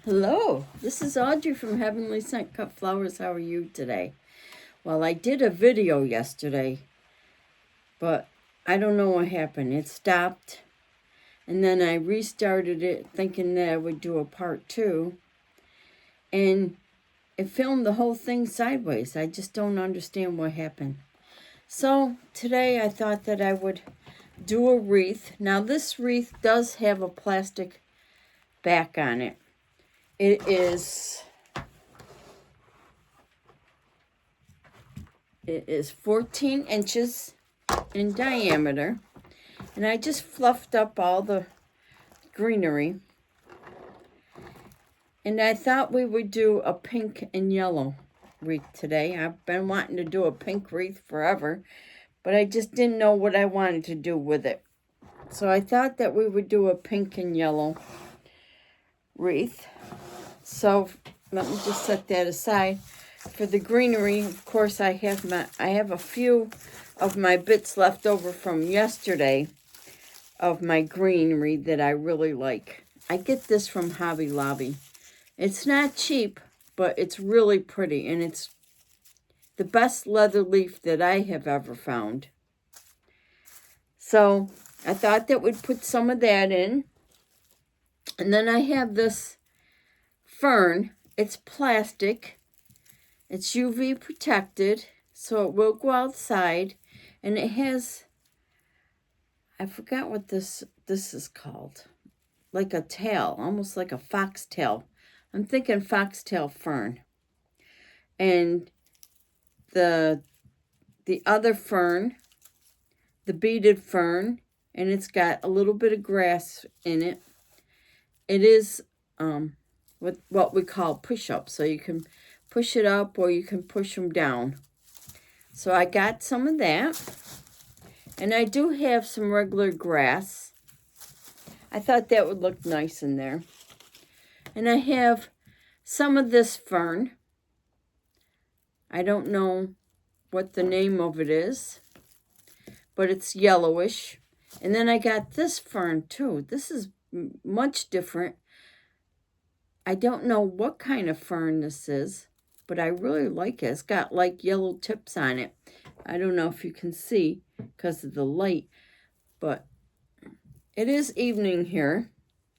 Hello, this is Audrey from Heavenly Scent Cut Flowers. How are you today? Well, I did a video yesterday, but I don't know what happened. It stopped, and then I restarted it thinking that I would do a part 2, and it filmed the whole thing sideways. I just don't understand what happened. So today I thought that I would do a wreath. Now this wreath does have a plastic back on it. It is 14 inches in diameter, and I just fluffed up all the greenery, and I thought we would do a pink and yellow wreath today. I've been wanting to do a pink wreath forever, but I just didn't know what I wanted to do with it. So I thought that we would do a pink and yellow wreath. So let me just set that aside. For the greenery, of course, I have a few of my bits left over from yesterday of my greenery that I really like. I get this from Hobby Lobby. It's not cheap, but it's really pretty, and it's the best leather leaf that I have ever found. So I thought that we'd put some of that in. And then I have this fern. It's plastic. It's UV protected, so it will go outside. And it has, I forgot what this is called. Like a tail, almost like a foxtail. I'm thinking foxtail fern. And the other fern, the beaded fern, and it's got a little bit of grass in it. It is what we call push-up. So you can push it up or you can push them down. So I got some of that. And I do have some regular grass. I thought that would look nice in there. And I have some of this fern. I don't know what the name of it is, but it's yellowish. And then I got this fern too. This is much different. I don't know what kind of fern this is, but I really like it. It's got like yellow tips on it. I don't know if you can see because of the light, but it is evening here,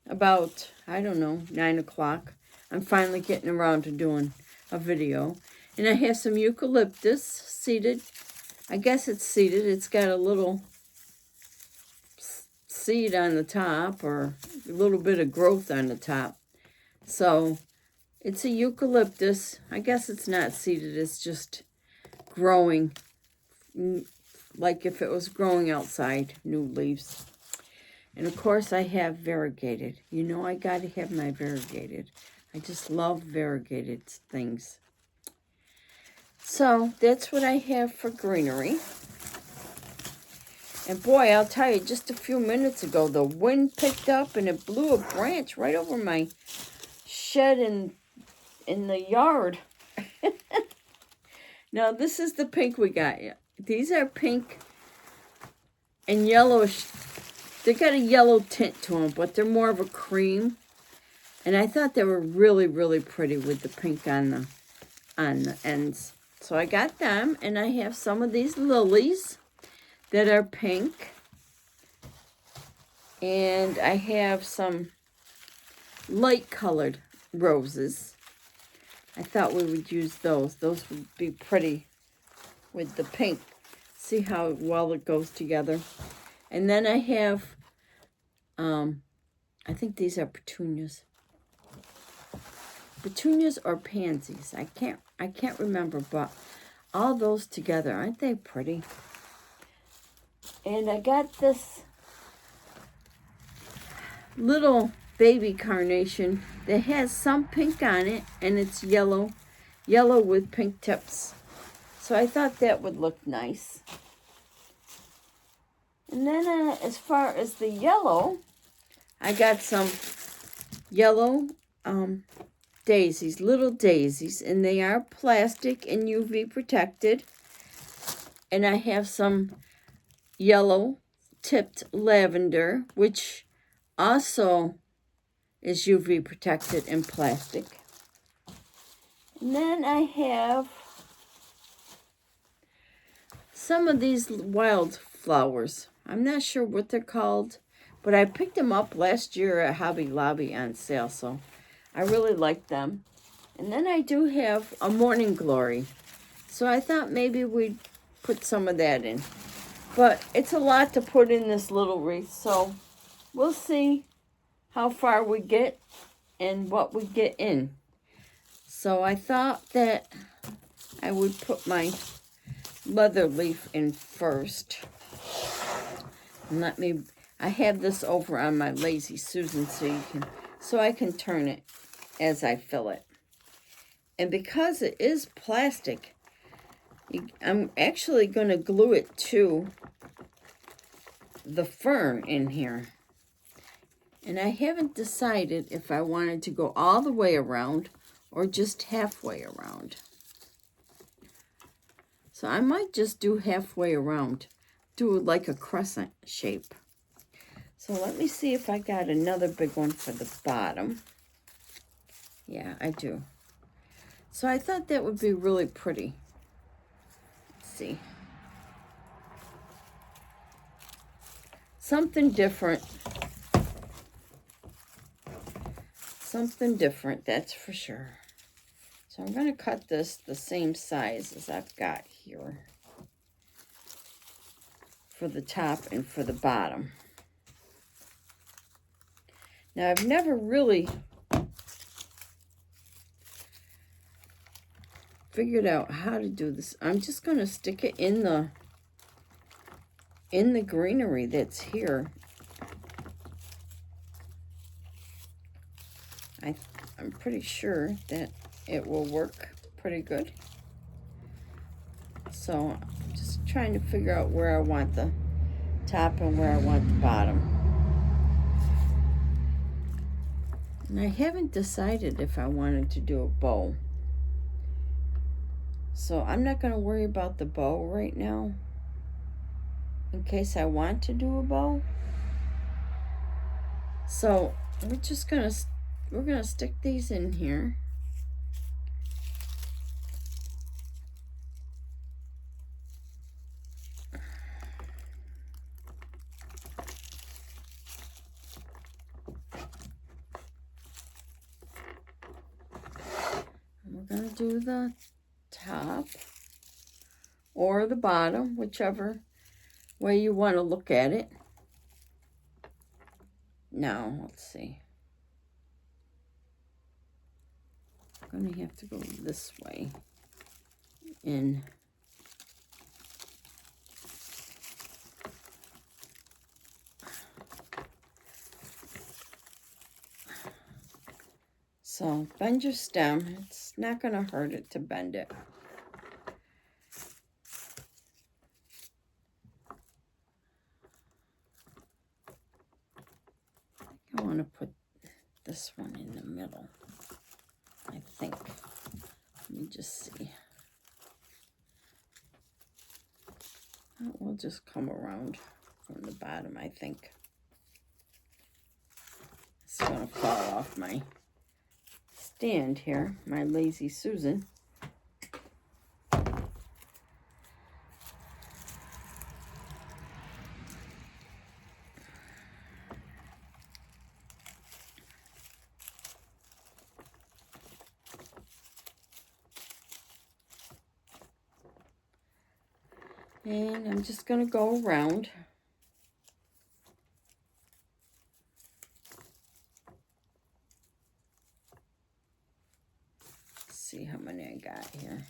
about, I don't know, 9 o'clock. I'm finally getting around to doing a video. And I have some eucalyptus seeded. I guess it's seeded. It's got a little seed on the top, or a little bit of growth on the top. So it's a eucalyptus. I guess it's not seeded. It's just growing, like if it was growing outside, new leaves. And of course I have variegated. You know I got to have my variegated. I just love variegated things. So that's what I have for greenery. And boy, I'll tell you, just a few minutes ago, the wind picked up and it blew a branch right over my shed in the yard. Now, this is the pink we got. These are pink and yellowish. They got a yellow tint to them, but they're more of a cream. And I thought they were really, really pretty with the pink on the ends. So I got them, and I have some of these lilies that are pink. And I have some light colored roses. I thought we would use those. Those would be pretty with the pink. See how well it goes together. And then I have, I think these are petunias. Petunias or pansies. I can't remember, but all those together, aren't they pretty? And I got this little baby carnation that has some pink on it, and it's yellow with pink tips. So I thought that would look nice. And then as far as the yellow, I got some yellow daisies, little daisies, and they are plastic and UV protected. And I have some yellow tipped lavender, which also is UV protected in plastic. And then I have some of these wildflowers. I'm not sure what they're called, but I picked them up last year at Hobby Lobby on sale, so I really like them. And then I do have a morning glory, so I thought maybe we'd put some of that in. But it's a lot to put in this little wreath, so we'll see how far we get and what we get in. So I thought that I would put my leather leaf in first. And I have this over on my Lazy Susan so I can turn it as I fill it. And because it is plastic, I'm actually going to glue it to the fern in here. And I haven't decided if I wanted to go all the way around or just halfway around. So I might just do halfway around, do like a crescent shape. So let me see if I got another big one for the bottom. Yeah, I do. So I thought that would be really pretty. Let's see. Something different. Something different, that's for sure. So I'm going to cut this the same size as I've got here for the top and for the bottom. Now, I've never really figured out how to do this. I'm just going to stick it in the greenery that's here. I'm pretty sure that it will work pretty good. So I'm just trying to figure out where I want the top and where I want the bottom. And I haven't decided if I wanted to do a bow. So I'm not going to worry about the bow right now, in case I want to do a bow. So we're gonna stick these in here. And we're gonna do the top or the bottom, whichever way you want to look at it. Now, let's see. I'm going to have to go this way in. So bend your stem. It's not going to hurt it to bend it. I want to put this one in the middle, I think. Let me just see. We'll just come around from the bottom, I think. It's going to fall off my stand here, my Lazy Susan. And I'm just going to go around. Let's see how many I got here.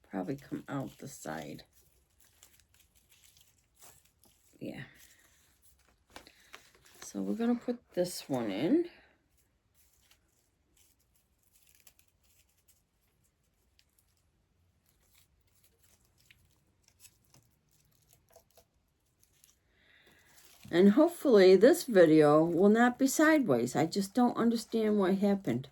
Probably come out the side. Yeah. So we're going to put this one in. And hopefully this video will not be sideways. I just don't understand what happened.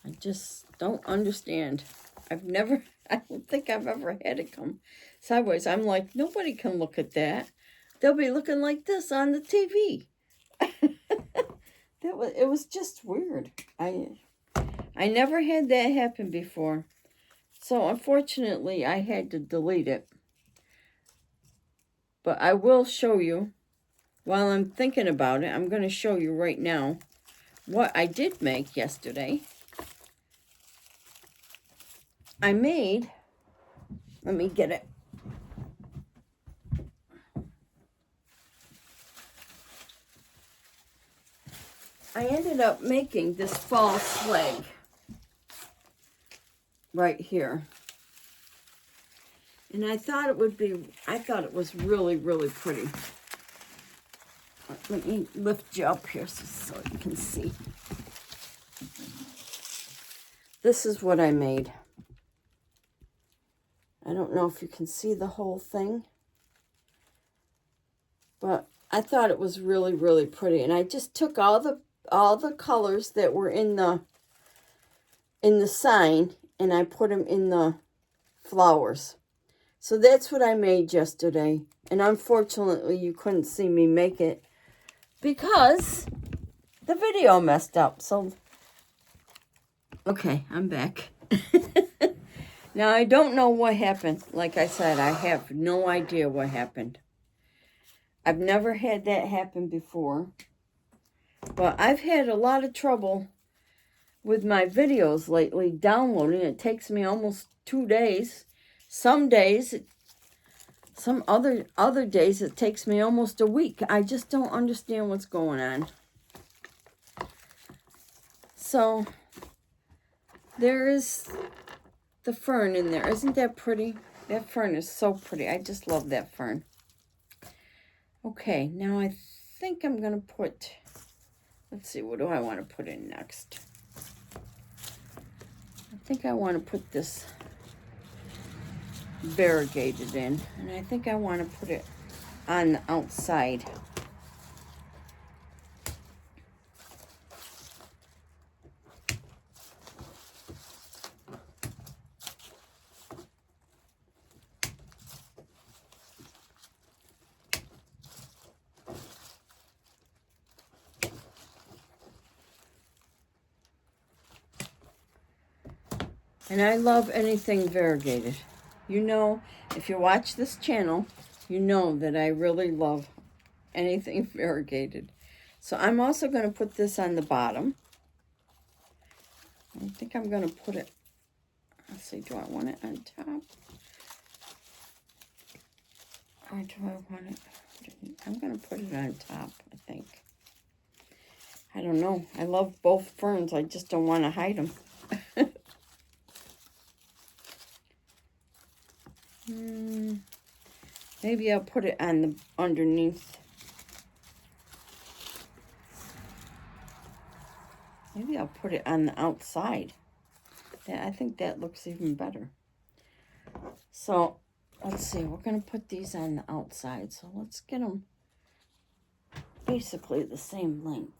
I just don't understand. I don't think I've ever had it come sideways. I'm like, nobody can look at that. they'll be looking like this on the TV. It was just weird. I never had that happen before. So unfortunately, I had to delete it. But I will show you, while I'm thinking about it, I'm going to show you right now what I did make yesterday. I made, let me get it. I ended up making this fall flag right here. And I thought it was really, really pretty. Let me lift you up here so you can see. This is what I made. I don't know if you can see the whole thing, but I thought it was really, really pretty. And I just took all the colors that were in the sign, and I put them in the flowers. So that's what I made yesterday. And unfortunately, you couldn't see me make it because the video messed up. So, okay, I'm back. Now, I don't know what happened. Like I said, I have no idea what happened. I've never had that happen before. But I've had a lot of trouble with my videos lately downloading. It takes me almost 2 days. Some days, some other days, it takes me almost a week. I just don't understand what's going on. So, there is the fern in there. Isn't that pretty? That fern is so pretty. I just love that fern. Okay, now I think I'm going to put, let's see, what do I want to put in next? I think I want to put this variegated in, and I think I want to put it on the outside. And I love anything variegated. You know, if you watch this channel, you know that I really love anything variegated. So I'm also going to put this on the bottom. I think I'm going to put it, let's see, do I want it on top? Or do I want it, I'm going to put it on top, I think. I don't know. I love both ferns. I just don't want to hide them. Maybe I'll put it on the underneath. Maybe I'll put it on the outside. I think that looks even better. So, let's see. We're going to put these on the outside. So, let's get them basically the same length.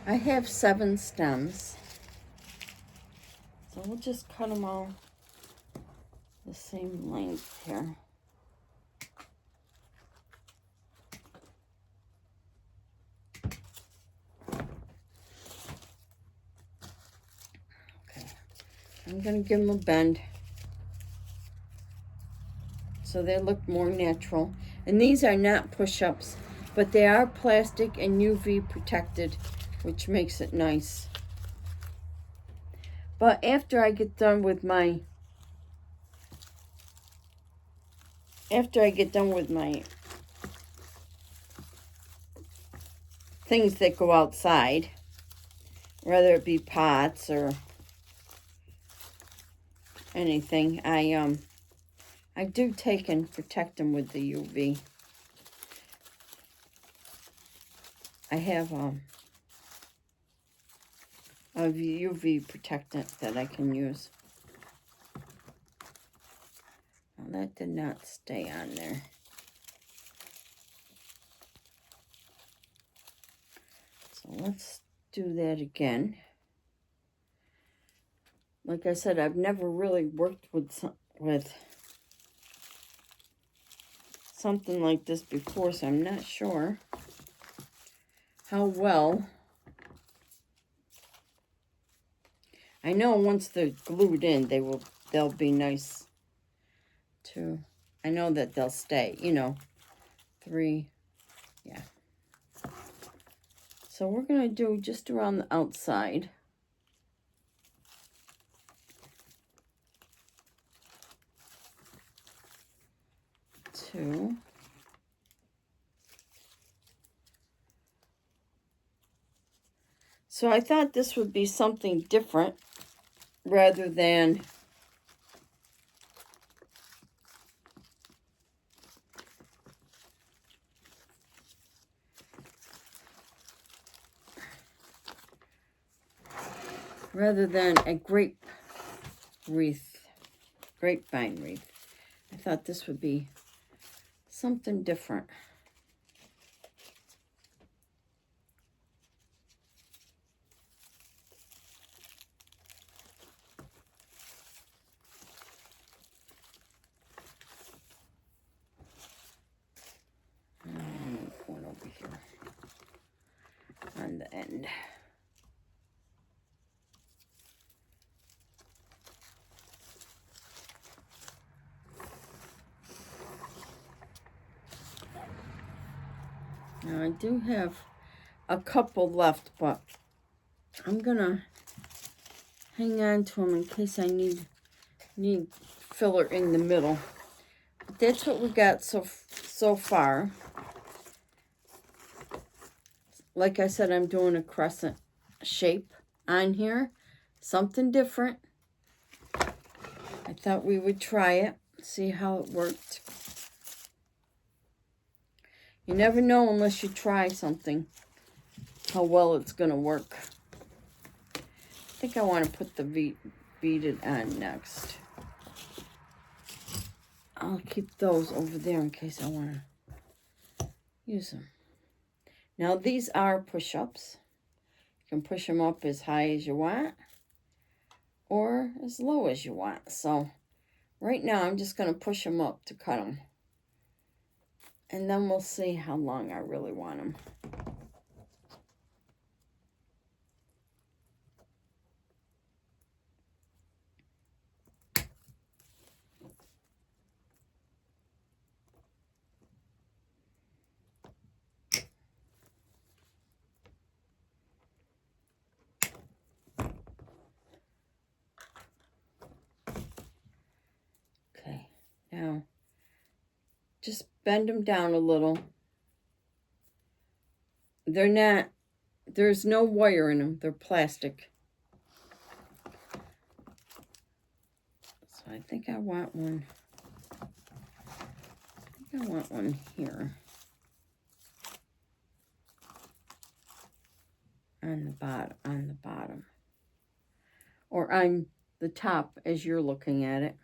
I have 7 stems, so we'll just cut them all the same length here. Okay, I'm going to give them a bend so they look more natural. And these are not push-ups, but they are plastic and UV protected, which makes it nice. But after I get done with my things that go outside, whether it be pots or anything, I do take and protect them with the UV. I have of UV protectant that I can use. Well, that did not stay on there. So let's do that again. Like I said, I've never really worked with something like this before, so I'm not sure how well. I know once they're glued in, they'll be nice too. I know that they'll stay, you know. 3, yeah. So we're gonna do just around the outside. Two. So I thought this would be something different rather than a grape wreath, grapevine wreath. I thought this would be something different. One over here on the end. Now I do have a couple left, but I'm gonna hang on to them in case I need filler in the middle. But that's what we got so far. Like I said, I'm doing a crescent shape on here, something different. I thought we would try it, see how it worked. You never know unless you try something, how well it's going to work. I think I want to put the beaded on next. I'll keep those over there in case I want to use them. Now these are push-ups. You can push them up as high as you want or as low as you want. So right now I'm just going to push them up to cut them. And then we'll see how long I really want them. Okay, now just bend them down a little. There's no wire in them. They're plastic. So I think I want one. I want one here. On the bottom. Or on the top as you're looking at it.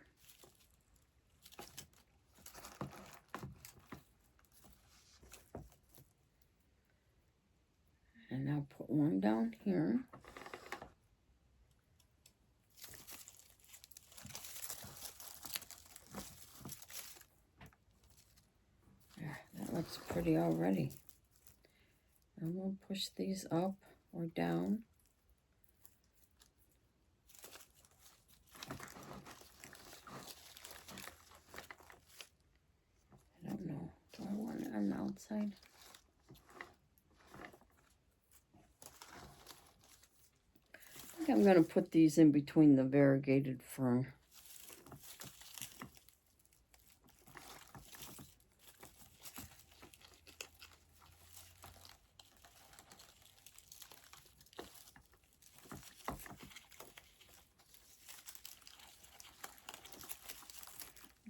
And I'll put one down here. There, that looks pretty already. And we'll push these up or down. I don't know. Do I want it on the outside? I think I'm going to put these in between the variegated fern.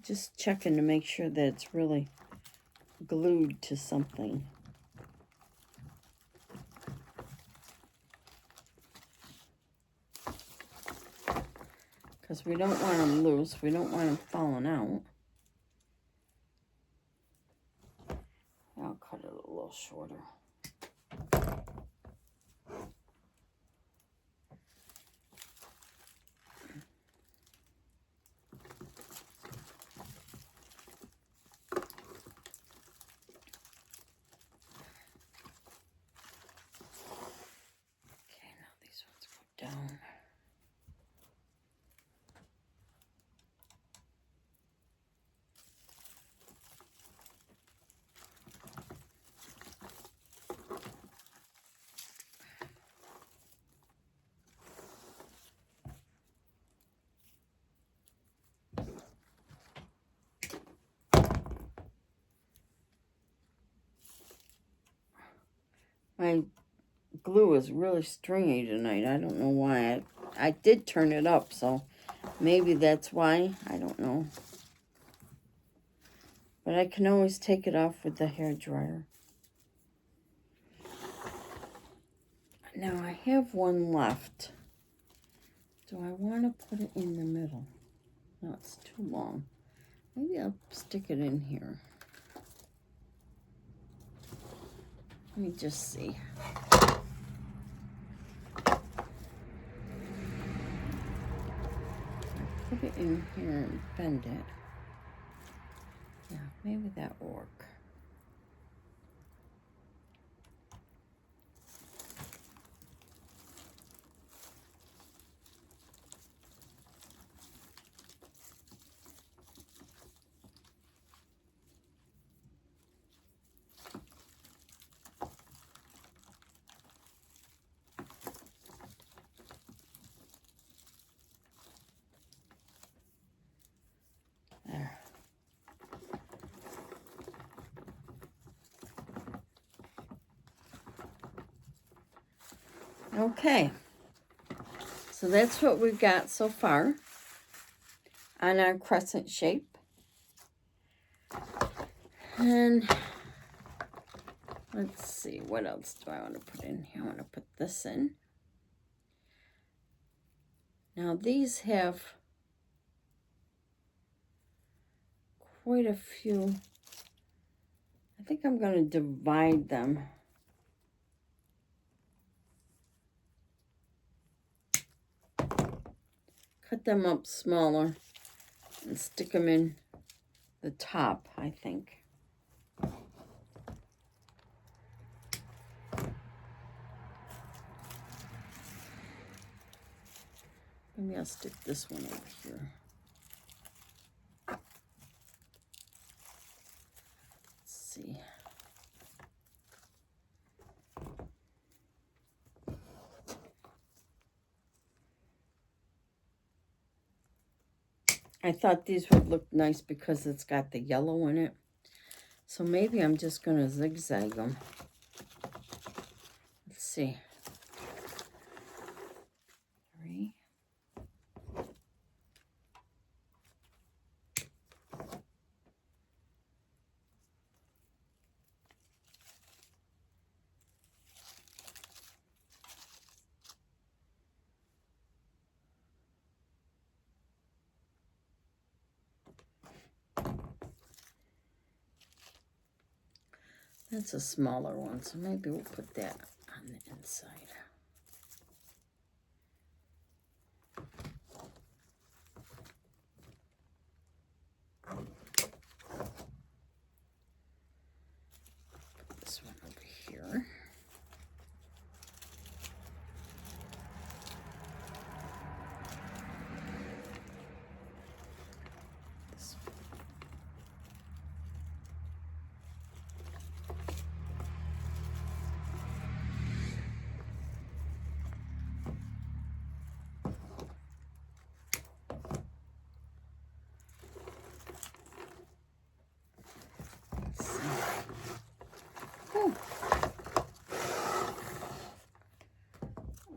Just checking to make sure that it's really glued to something. because we don't want them loose. We don't want them falling out. I'll cut it a little shorter. Okay, now these ones go down. My glue is really stringy tonight. I don't know why. I did turn it up, so maybe that's why. I don't know. But I can always take it off with the hair dryer. Now I have one left. Do I want to put it in the middle? No, it's too long. Maybe I'll stick it in here. Let me just see. Put it in here and bend it. Yeah, maybe that will work. There. Okay, so that's what we've got so far on our crescent shape. And let's see, what else do I want to put in here? I want to put this in. Now these have quite a few. I think I'm going to divide them. Cut them up smaller and stick them in the top, I think. Maybe I'll stick this one over here. Let's see. I thought these would look nice because it's got the yellow in it. So maybe I'm just going to zigzag them. Let's see. 3. That's a smaller one, so maybe we'll put that on the inside. Put this one over here. This one.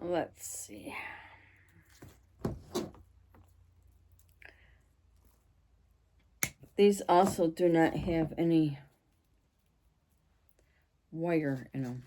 Let's see. These also do not have any wire in them.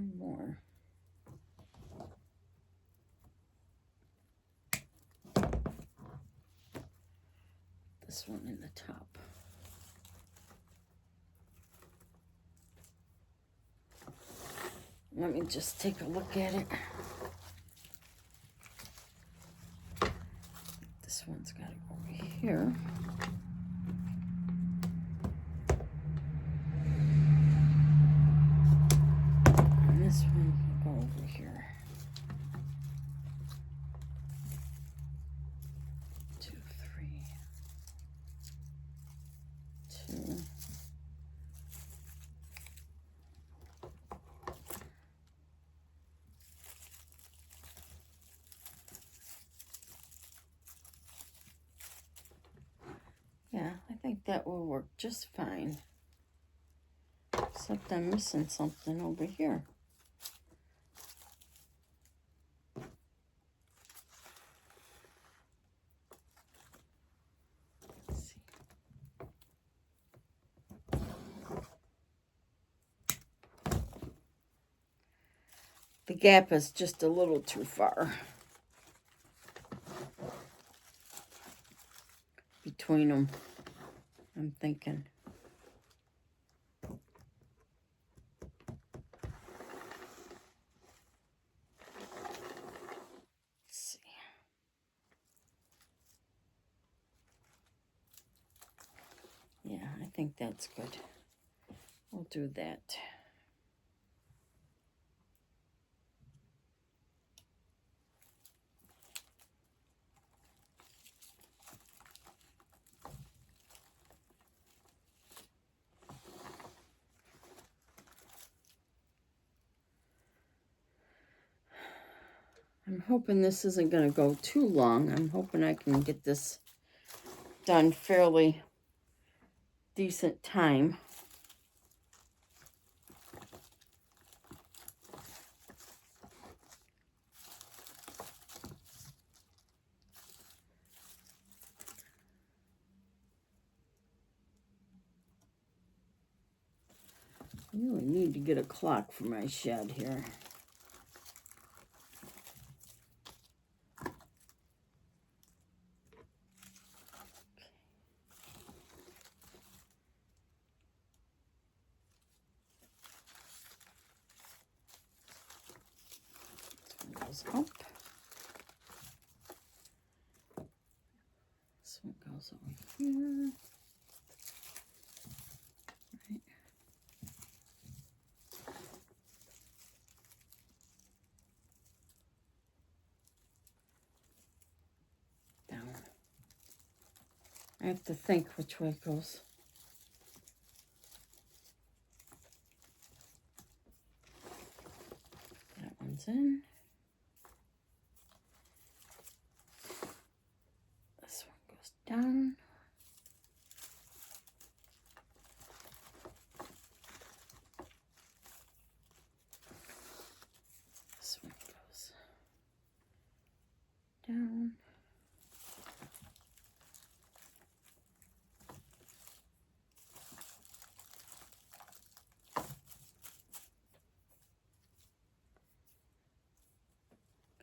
one more. This one in the top. Let me just take a look at it. This one's got to go over here. And this one will go over here. 2, 3, 2. Yeah, I think that will work just fine. Except I'm missing something over here. Let's see. The gap is just a little too far between them, I'm thinking. Yeah, I think that's good. We'll do that. I'm hoping this isn't going to go too long. I'm hoping I can get this done fairly decent time. I really need to get a clock for my shed here. This one goes up. This one goes over here. Right. Down. I have to think which way it goes. That one's in. This one goes down. This one goes down.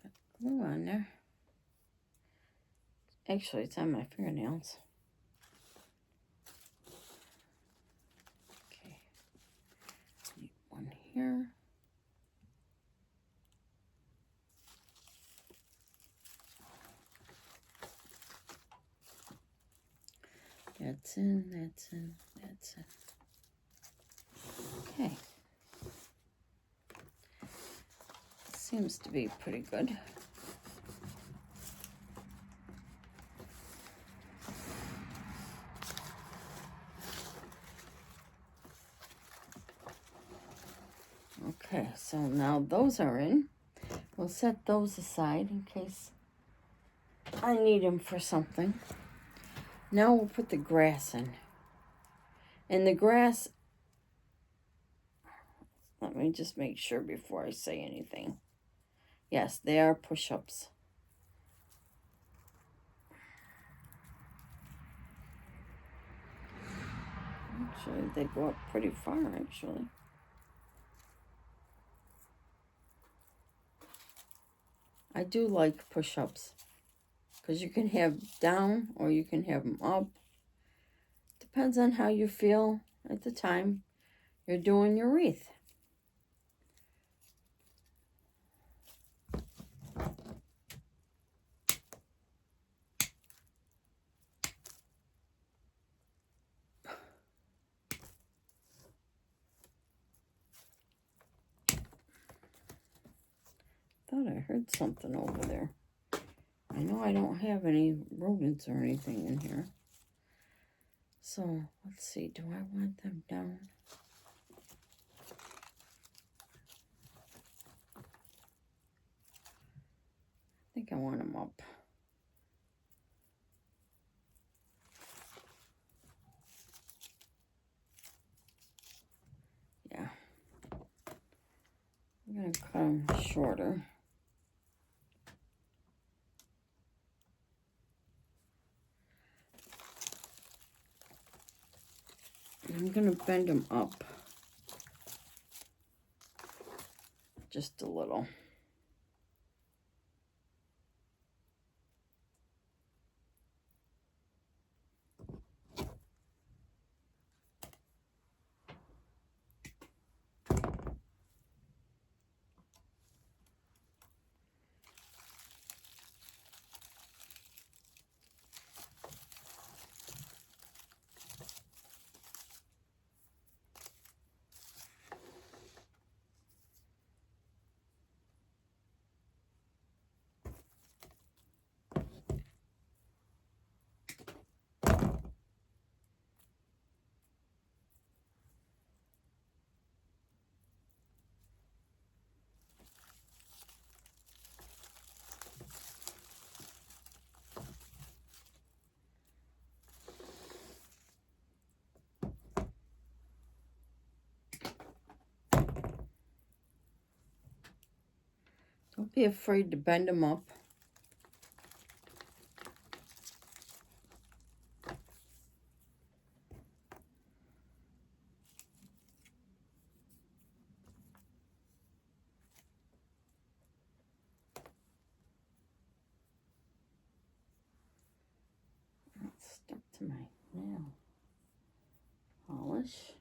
Got glue on there. Actually, it's on my fingernails. Okay. Need one here. That's in, that's in, that's in. Okay. Seems to be pretty good. Okay, so now those are in. We'll set those aside in case I need them for something. Now we'll put the grass in. And the grass, let me just make sure before I say anything. Yes, they are push-ups. Actually, they go up pretty far, actually. I do like push-ups because you can have down or you can have them up. Depends on how you feel at the time you're doing your wreath. Thought I heard something over there. I know I don't have any rodents or anything in here. So, let's see. Do I want them down? I think I want them up. Yeah. I'm going to cut them shorter. I'm going to bend them up just a little. Don't be afraid to bend them up. It's stuck to my nail polish.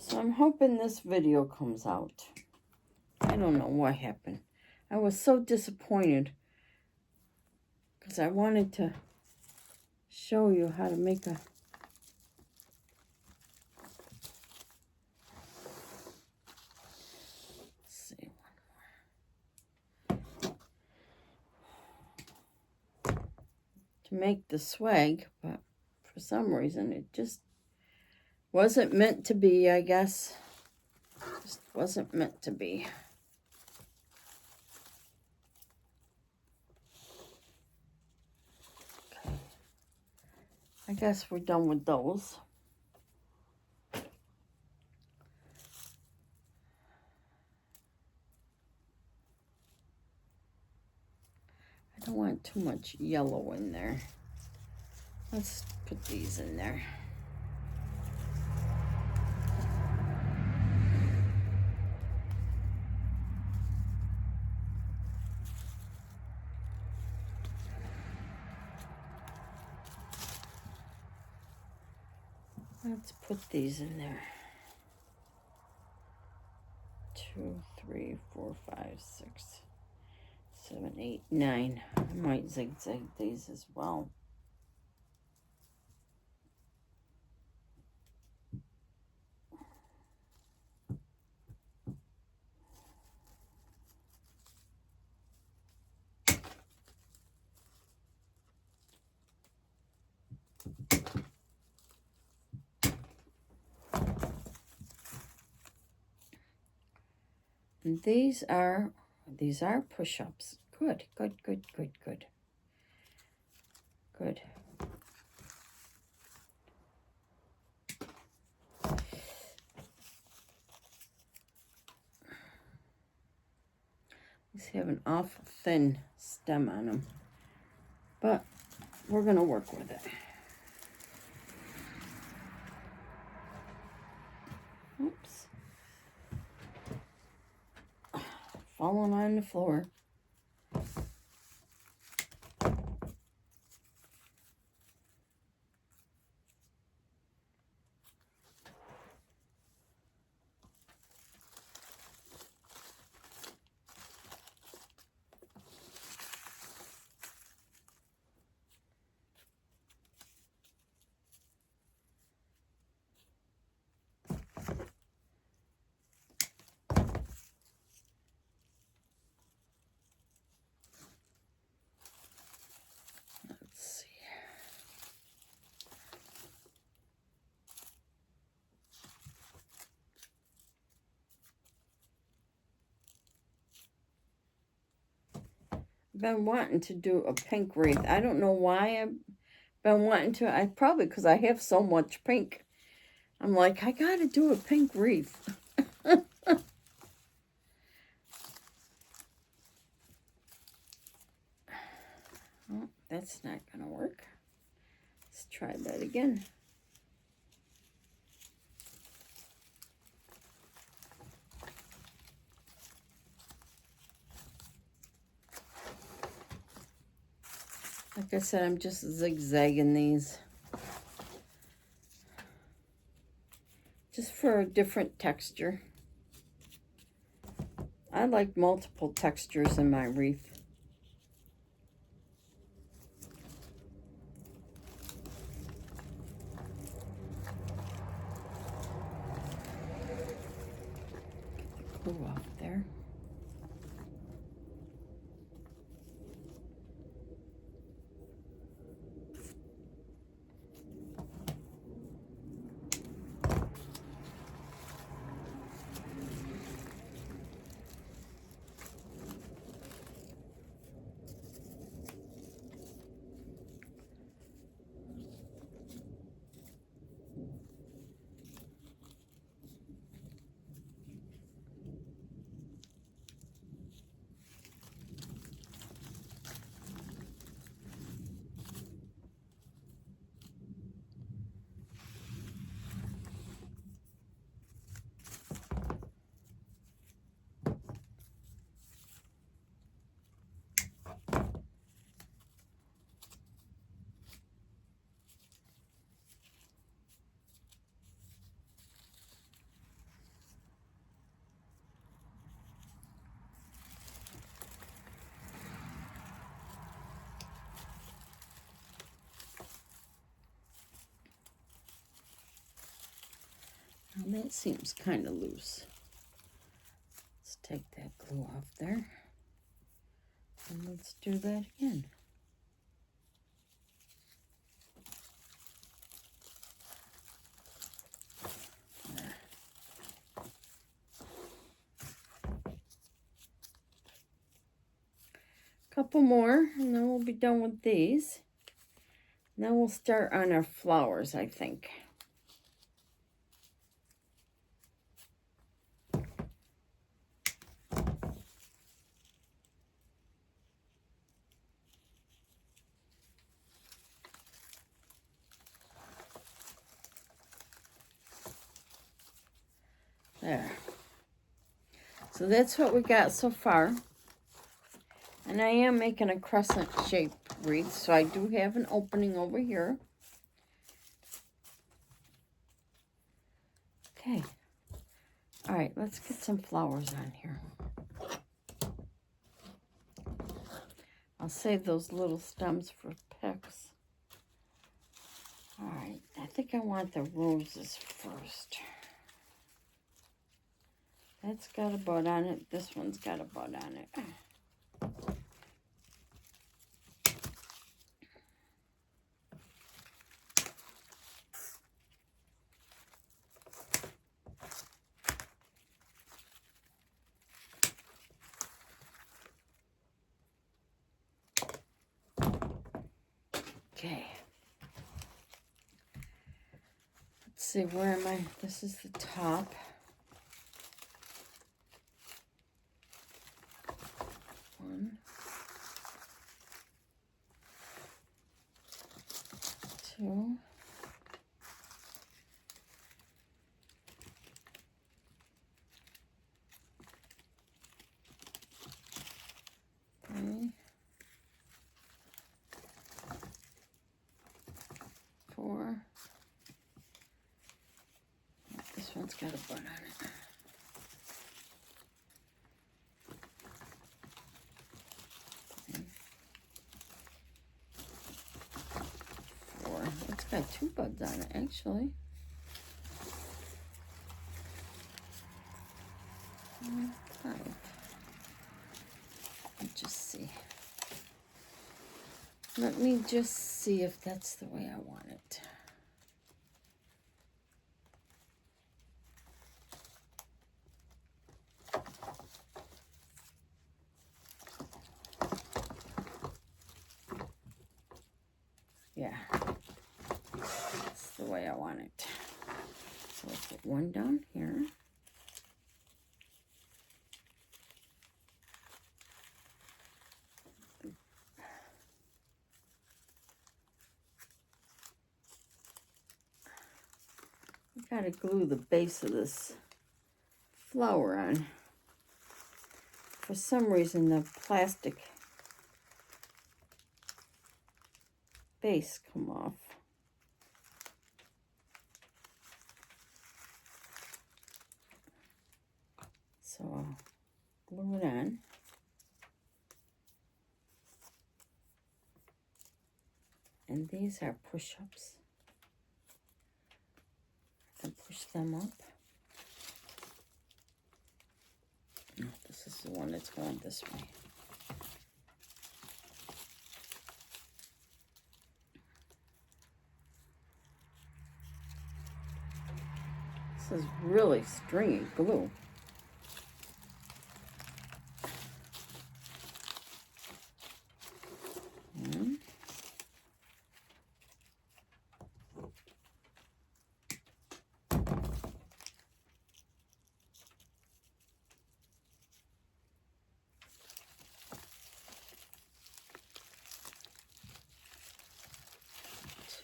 So I'm hoping this video comes out. I don't know what happened. I was so disappointed because I wanted to show you how to make a... Let's see, one more. To make the swag, but for some reason it just wasn't meant to be, I guess. Just wasn't meant to be. Okay. I guess we're done with those. I don't want too much yellow in there. Let's put these in there. Let's put these in there. 2, 3, 4, 5, 6, 7, 8, 9. I might zigzag these as well. And these are push-ups. Good, good, good, good, good. Good. These have an awful thin stem on them, but we're gonna work with it. Oops. falling on the floor. Been wanting to do a pink wreath. I don't know why I've been wanting to. I probably because I have so much pink. I'm like, I gotta do a pink wreath. Oh, that's not gonna work. Let's try that again. Like I said, I'm just zigzagging these. Just for a different texture. I like multiple textures in my wreath. Glue off there. Now that seems kind of loose. Let's take that glue off there. And let's do that again. Couple more, and then we'll be done with these. Then we'll start on our flowers, I think. There. So that's what we got so far. And I am making a crescent shape wreath, so I do have an opening over here. Okay. All right, let's get some flowers on here. I'll save those little stems for picks. All right, I think I want the roses first. That's got a bud on it. This one's got a bud on it. Okay. Let's see, where am I? This is the top. One. Two. one's got a bud on it. Four. It's got 2 buds on it, actually. 5. Let me just see if that's the way I want it. Yeah, that's the way I want it. So let's put 1 down here. I gotta glue the base of this flower on. For some reason, the plastic base come off. So I'll glue it on. And these are push-ups. And push them up. No, this is the one that's going this way. This is really stringy glue.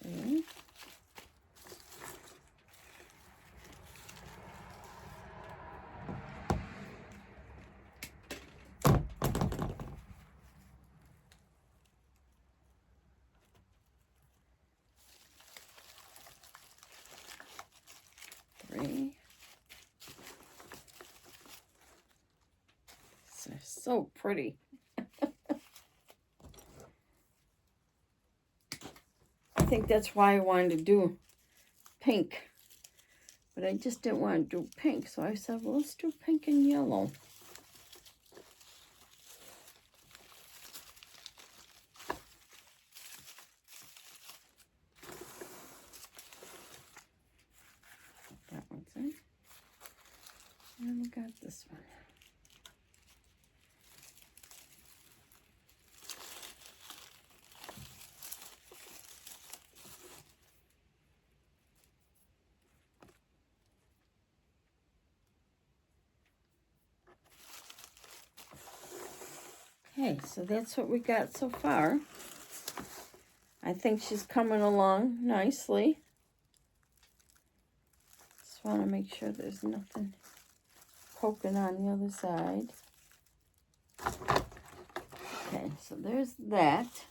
Two. Three. They're so pretty. I think that's why I wanted to do pink. But I just didn't want to do pink. So I said, well, let's do pink and yellow. That one's in. And we got this one. Okay, so that's what we got so far. I think she's coming along nicely. Just want to make sure there's nothing poking on the other side. Okay, so there's that.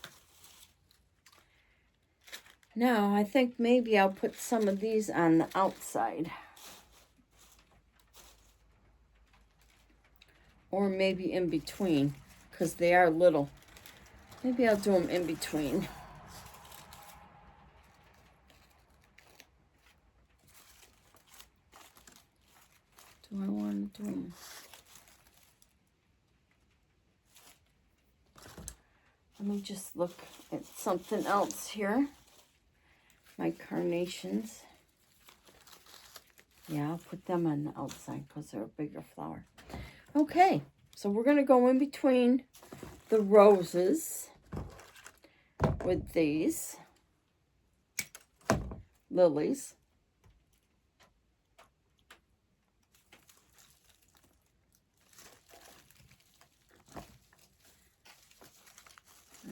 Now, I think maybe I'll put some of these on the outside. Or maybe in between, because they are little. Maybe I'll do them in between. Do I want to do them? Let me just look at something else here. My carnations. Yeah, I'll put them on the outside because they're a bigger flower. Okay, so we're going to go in between the roses with these lilies.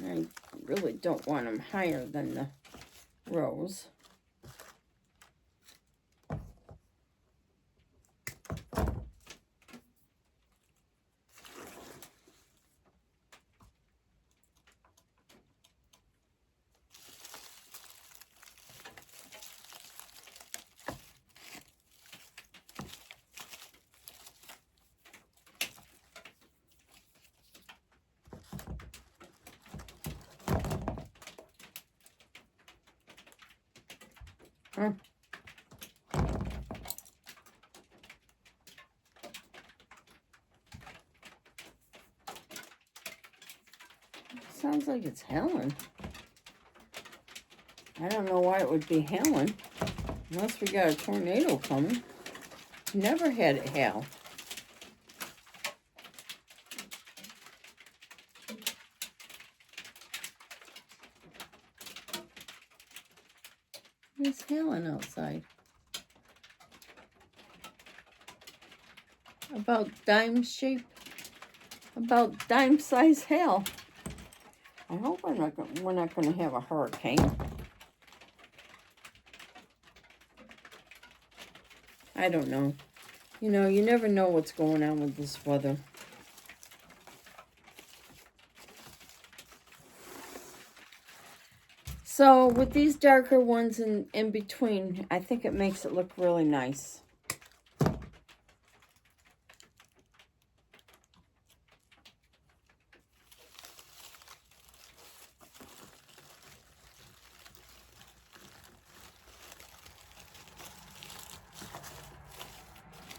And I really don't want them higher than the rose. Huh. Sounds like it's hailing. I don't know why it would be hailing. Unless we got a tornado coming. Never had it hail. It's hailing outside. About dime shape. About dime size hail. I hope we're not going to have a hurricane. I don't know. You know, you never know what's going on with this weather. So with these darker ones in between, I think it makes it look really nice.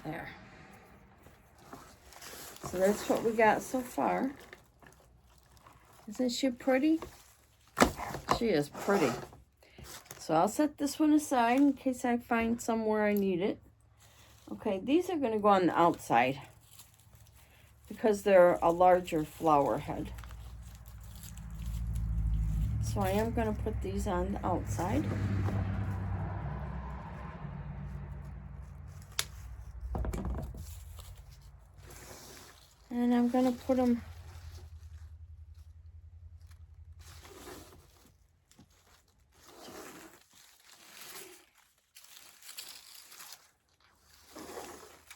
There. So that's what we got so far. Isn't she pretty? She is pretty. So I'll set this one aside in case I find somewhere I need it. Okay, these are going to go on the outside because they're a larger flower head. So I am going to put these on the outside. And I'm going to put them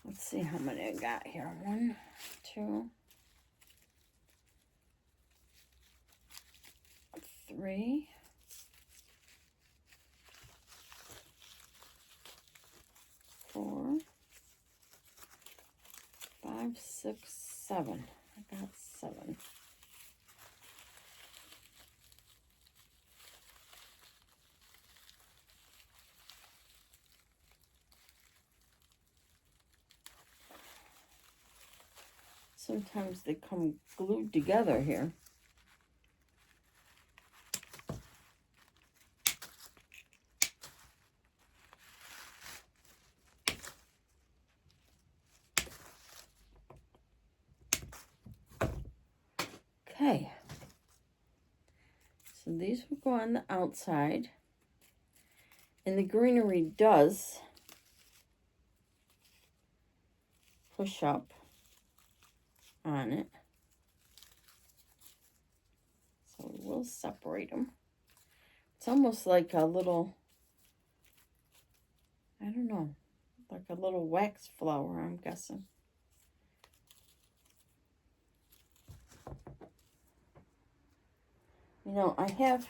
let's see how many I got here. 1, 2, 3, 4, 5, 6, 7. I got 7. Sometimes they come glued together here. Okay. So these will go on the outside. And the greenery does push up on it. So we will separate them. It's almost like a little, I don't know, like a little wax flower, I'm guessing. You know, I have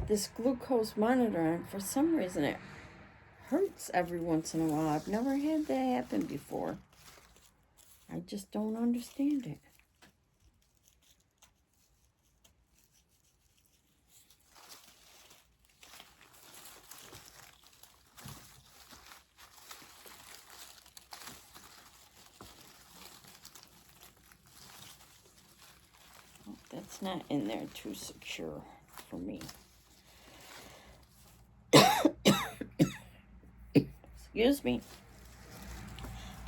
this glucose monitor on. For some reason, it hurts every once in a while. I've never had that happen before. I just don't understand it. Oh, that's not in there too secure for me. Excuse me.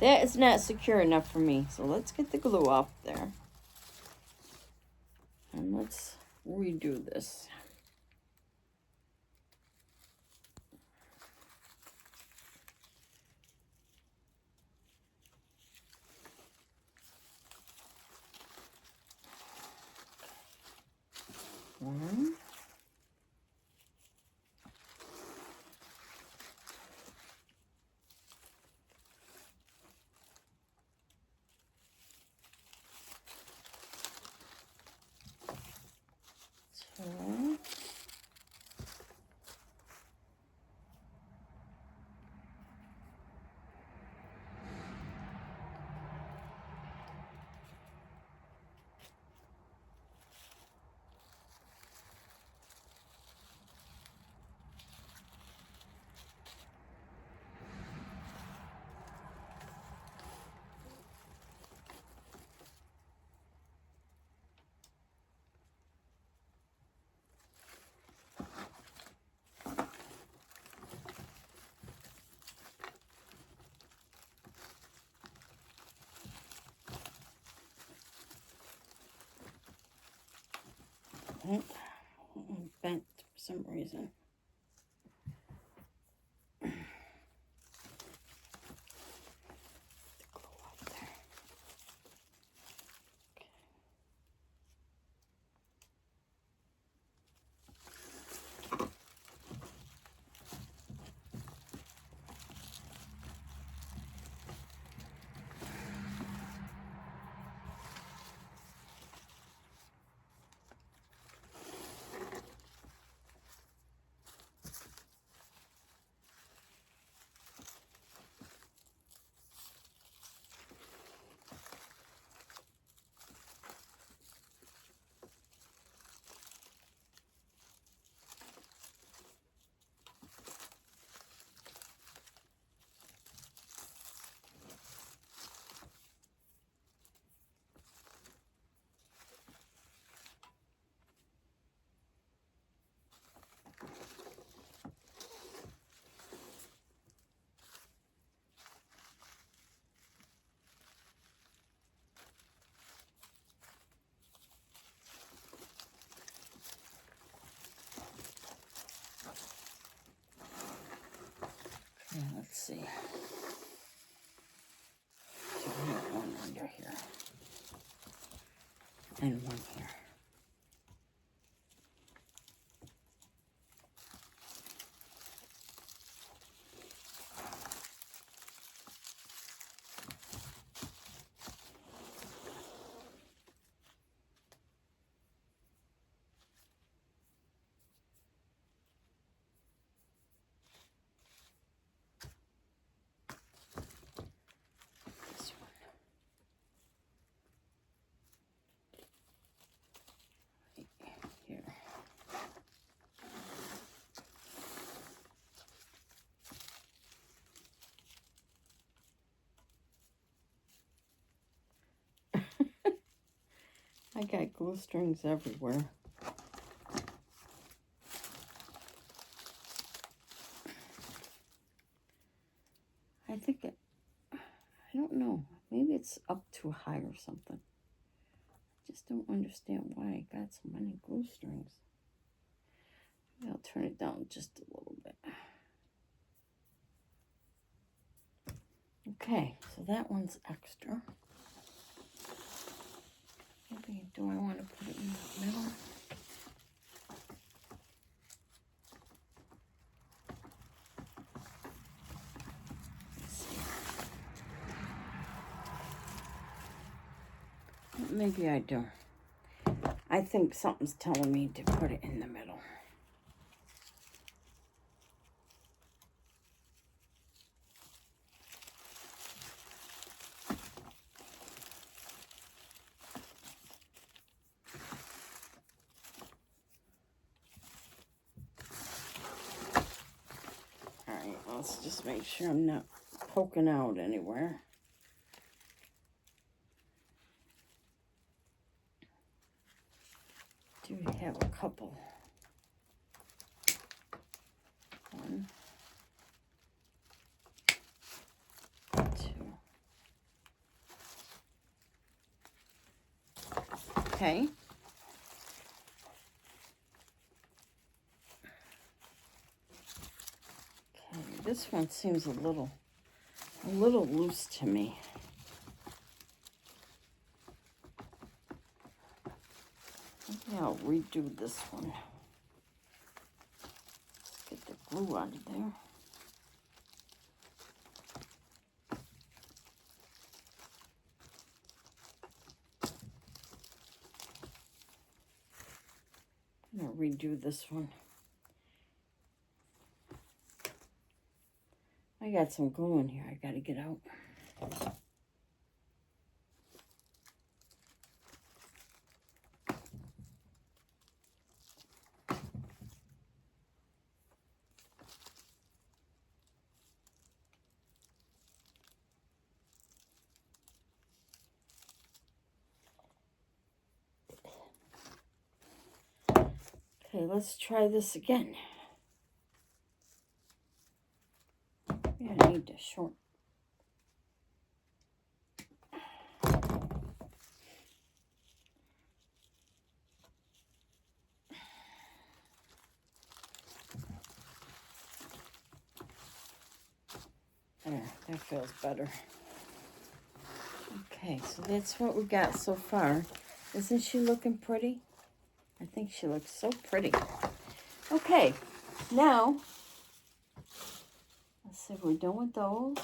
That is not secure enough for me. So let's get the glue off there. And let's redo this. One. 2. Oh, bent for some reason. Let's see. So we have one under here and one here. This one. Right here. I got glue strings everywhere. I think I don't know. Maybe it's up too high or something. I just don't understand why I got so many glue strings. Maybe I'll turn it down just a little bit. Okay, so that one's extra. Maybe, do I want to put it in the middle? Let's see. Maybe I do. I think something's telling me to put it in the middle. Alright, let's just make sure I'm not poking out anywhere. Do we have a couple? One, two. Okay. Okay, this one seems a little loose to me. Maybe I'll redo this one. Get the glue out of there. I'm gonna redo this one. I got some glue in here I gotta get out. Okay, let's try this again. Yeah, I need to short. There, that feels better. Okay, so that's what we got so far. Isn't she looking pretty? I think she looks so pretty. Okay, now, let's see if we're done with those.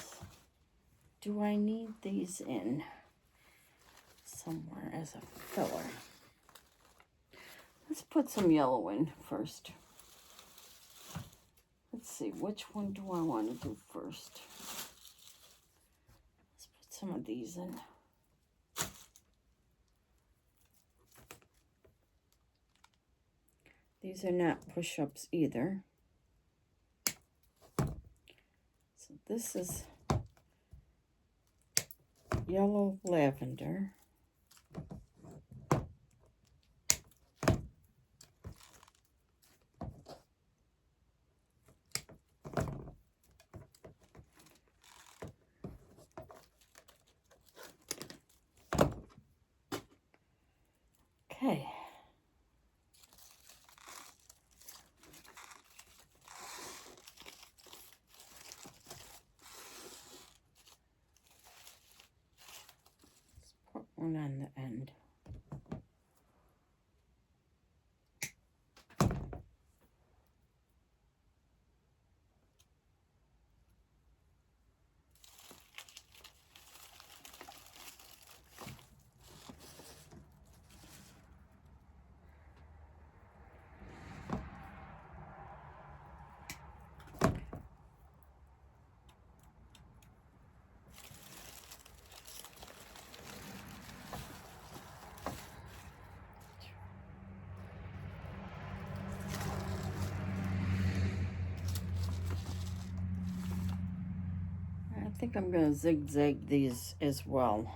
Do I need these in somewhere as a filler? Let's put some yellow in first. Let's see, which one do I want to do first? Let's put some of these in. These are not push-ups either. So this is yellow lavender. Okay. Let's put one on the end. I think I'm going to zigzag these as well.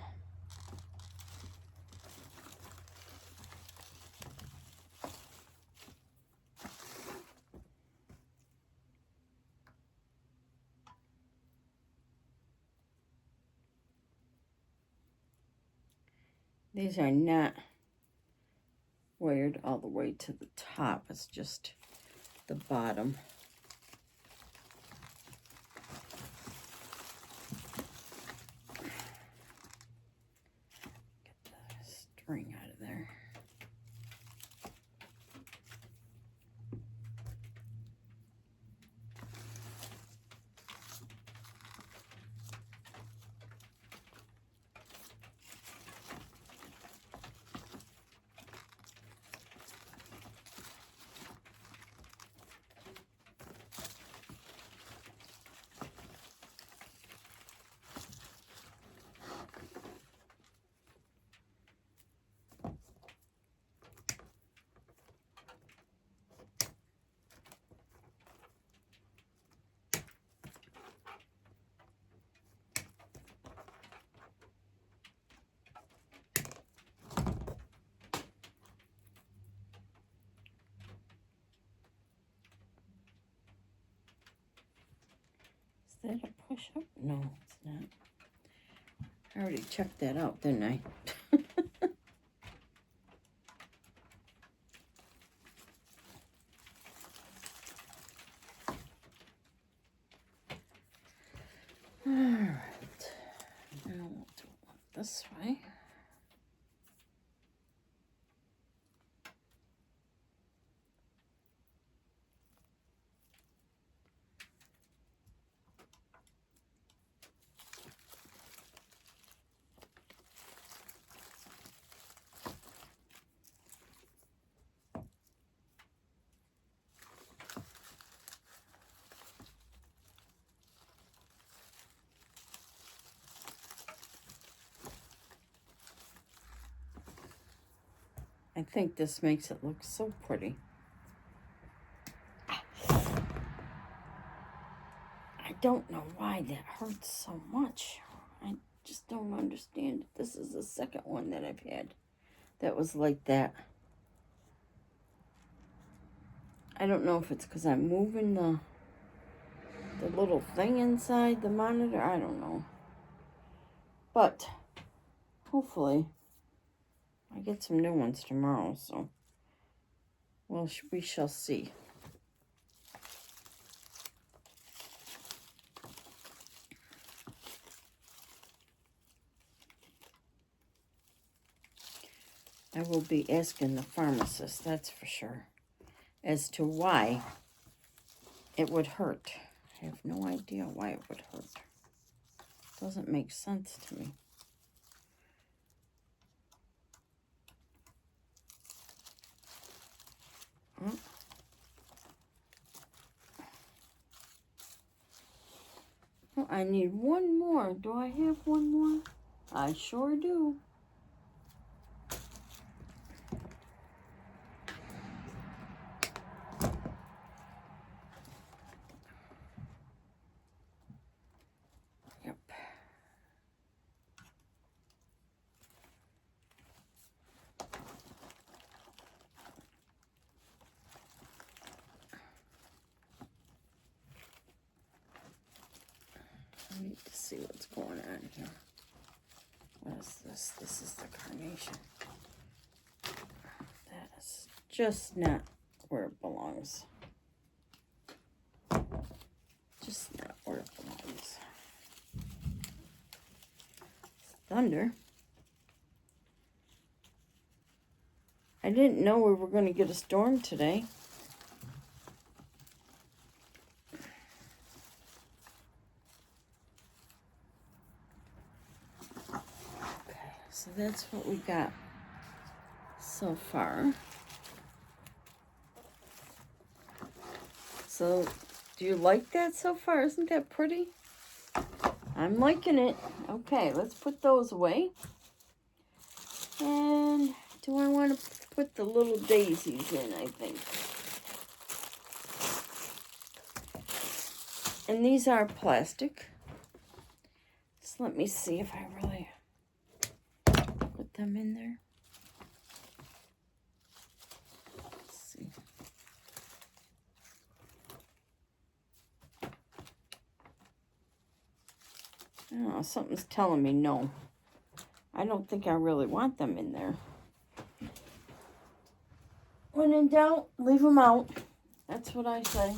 These are not wired all the way to the top. It's just the bottom. Get the string out of there. Is that a push-up? No, it's not. I already checked that out, didn't I? All right. Now we'll do it this way. I think this makes it look so pretty. I don't know why that hurts so much. I just don't understand. This is the second one that I've had that was like that. I don't know if it's because I'm moving the little thing inside the monitor. I don't know. But hopefully I get some new ones tomorrow, so well, we shall see. I will be asking the pharmacist, that's for sure, as to why it would hurt. I have no idea why it would hurt. Doesn't make sense to me. Oh. Well, I need one more. Do I have one more? I sure do. Yep. I need to see what's going on here. What is this? This is the carnation. That is just not where it belongs. Just not where it belongs. Thunder. I didn't know we were going to get a storm today. Okay, so that's what we got so far. So, do you like that so far? Isn't that pretty? I'm liking it. Okay, let's put those away. And do I want to put the little daisies in, I think. And these are plastic. Just let me see if I really put them in there. Let's see. I don't know, something's telling me no. I don't think I really want them in there. When in doubt, leave them out. That's what I say.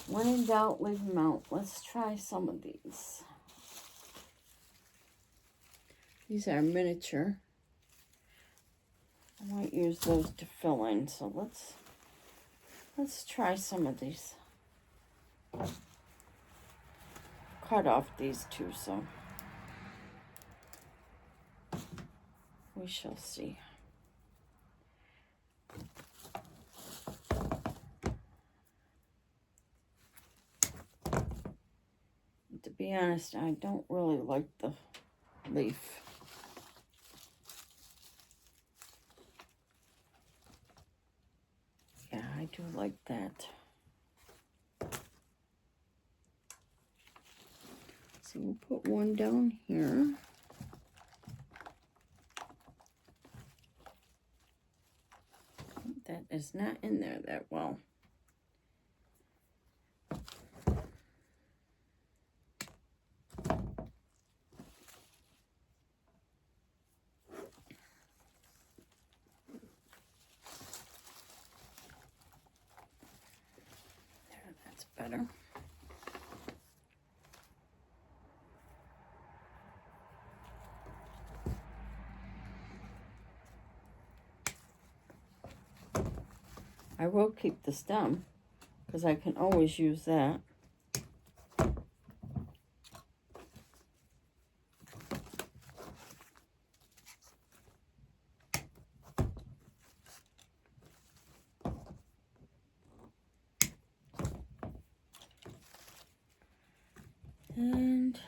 When in doubt, leave them out. Let's try some of these. These are miniature. I might use those to fill in, so let's try some of these. Cut off these two, so we shall see. To be honest, I don't really like the leaf. Yeah, I do like that. So we'll put one down here. That is not in there that well. There, that's better. I will keep the stem because I can always use that. And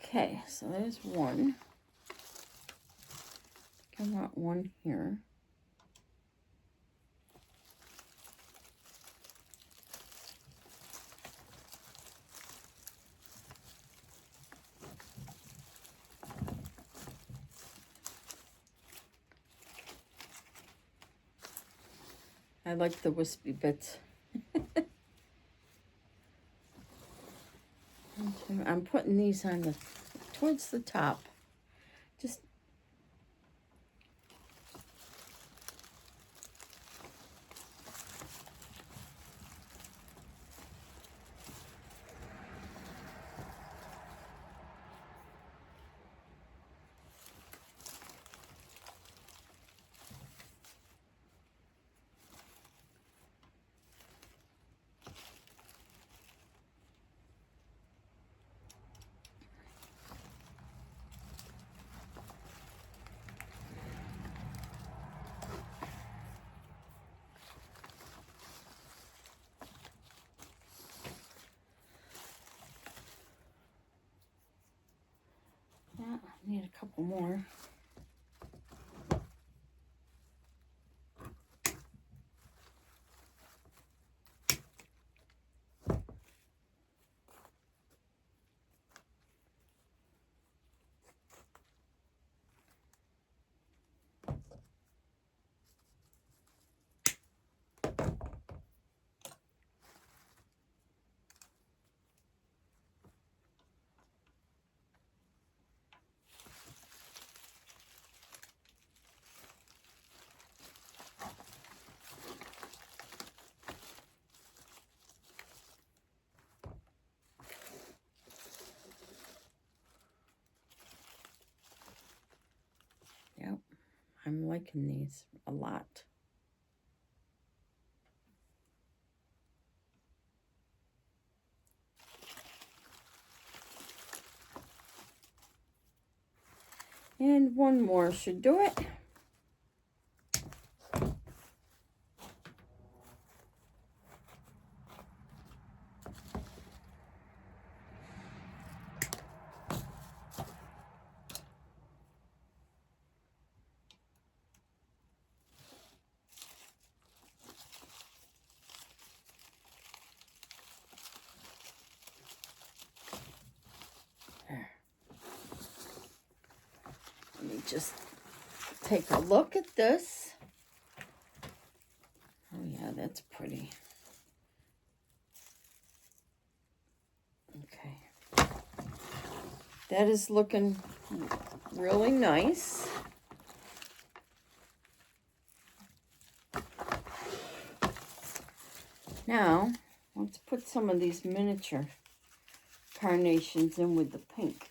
okay, so there's one. I want one here. I like the wispy bits. I'm putting these on towards the top. Just need a couple more. Yep, I'm liking these a lot. And one more should do it. There. Let me just take a look at this. Oh yeah, that's pretty. Okay. That is looking really nice. Now, let's put some of these miniature carnations in with the pink.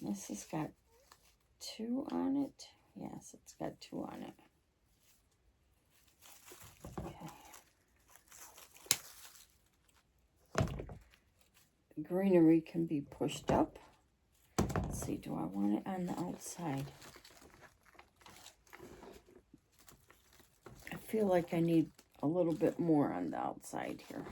And this has got 2 on it. Yes, it's got 2 on it. Okay. Greenery can be pushed up. Let's see, do I want it on the outside? I feel like I need a little bit more on the outside here.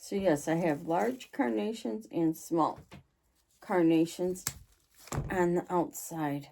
So yes, I have large carnations and small carnations on the outside.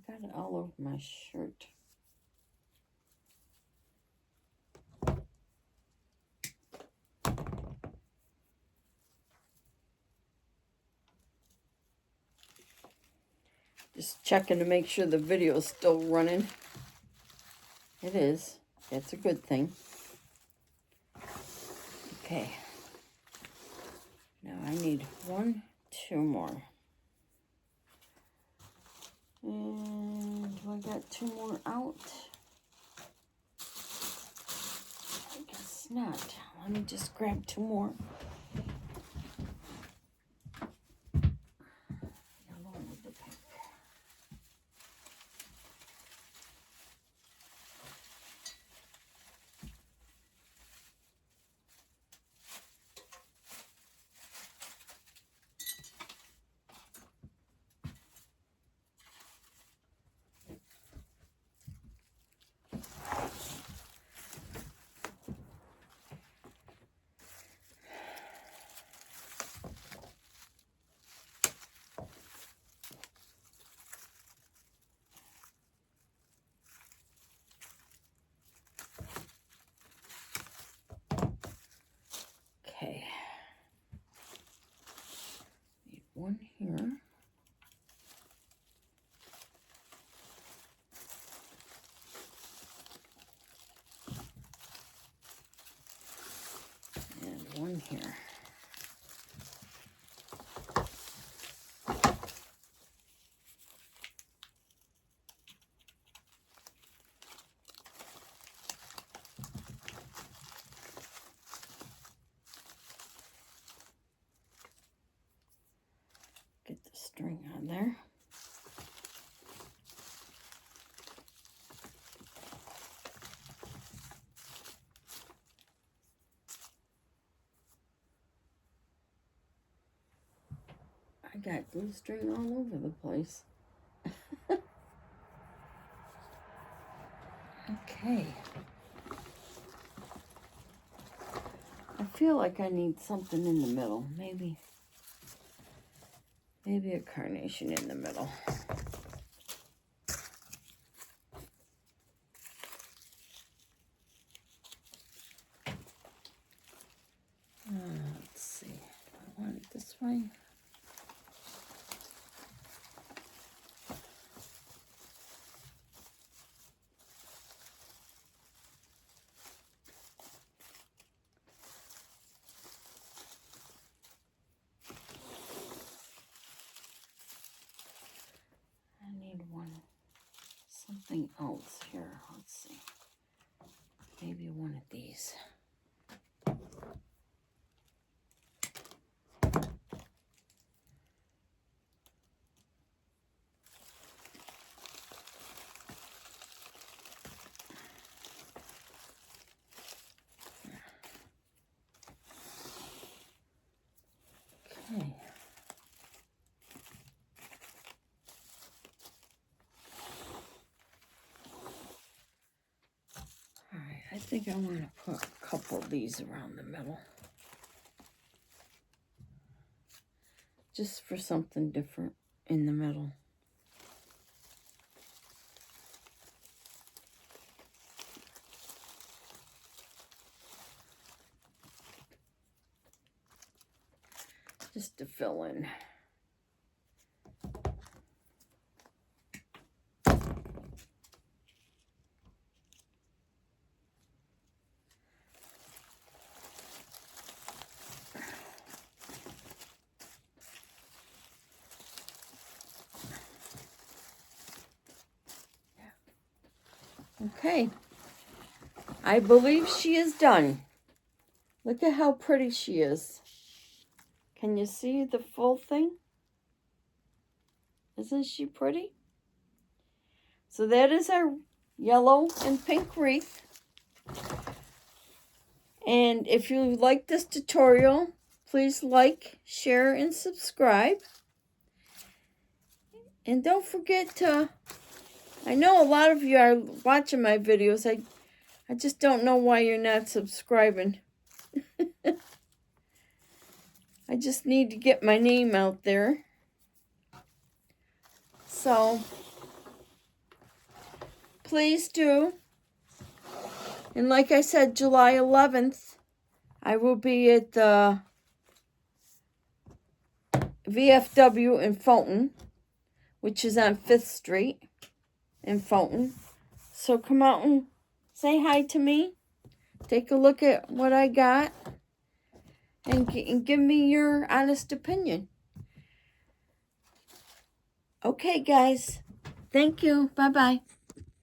I got it all over my shirt. Just checking to make sure the video is still running. It is. That's a good thing. Okay. Now I need 1, 2 more. got 2 more out. I guess not. Let me just grab 2 more. Yellow with the pink. Okay. Need 1 here. And 1 here. Get the string on there. I got glue string all over the place. Okay. I feel like I need something in the middle. Maybe a carnation in the middle. Let's see. Do I want it this way? Something else here. Let's see. Maybe one of these. Okay. I think I want to put a couple of these around the middle. Just for something different in the middle. Just to fill in. Okay, I believe she is done. Look at how pretty she is. Can you see the full thing? Isn't she pretty? So that is our yellow and pink wreath. And if you like this tutorial, please like, share, and subscribe. And don't forget to, I know a lot of you are watching my videos. I just don't know why you're not subscribing. I just need to get my name out there. So, please do. And like I said, July 11th, I will be at the VFW in Fulton, which is on 5th Street in Fulton. So come out and say hi to me. Take a look at what I got. And give me your honest opinion. Okay, guys. Thank you. Bye-bye.